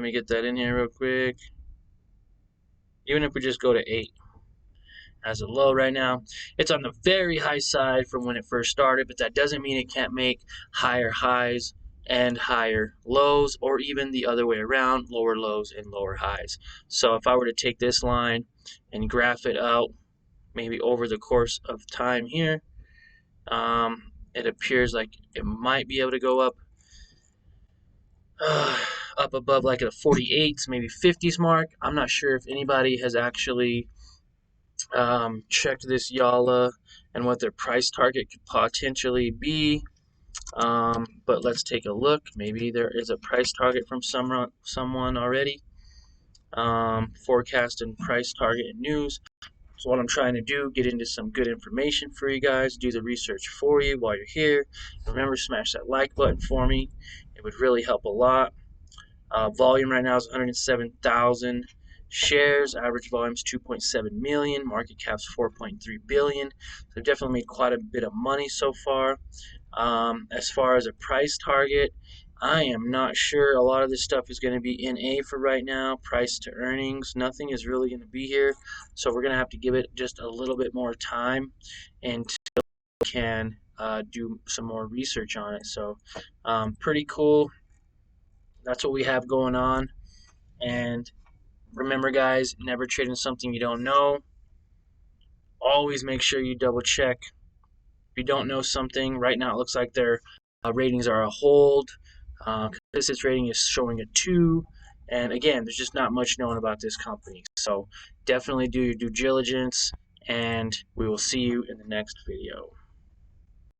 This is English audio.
let me get that in here real quick. Even if we just go to 8 as a low right now, it's on the very high side from when it first started, but that doesn't mean it can't make higher highs and higher lows, or even the other way around, lower lows and lower highs. So if I were to take this line and graph it out, maybe over the course of time here, it appears like it might be able to go up up above like a 48s, maybe 50s mark. I'm not sure if anybody has actually checked this Yalla and what their price target could potentially be. But let's take a look. Maybe there is a price target from someone already. Forecast and price target and news. So what I'm trying to do, get into some good information for you guys, do the research for you while you're here. Remember, smash that like button for me. It would really help a lot. Volume right now is 107,000 shares. Average volume is 2.7 million. Market cap's 4.3 billion. So they've definitely made quite a bit of money so far. As far as a price target, I am not sure. A lot of this stuff is going to be NA for right now. Price to earnings, nothing is really going to be here. So we're going to have to give it just a little bit more time until we can do some more research on it. So pretty cool. That's what we have going on. And remember, guys, never trade in something you don't know. Always make sure you double check. If you don't know something, right now it looks like their ratings are a hold. Consensus rating is showing a 2. And again, there's just not much known about this company. So definitely do your due diligence, and we will see you in the next video.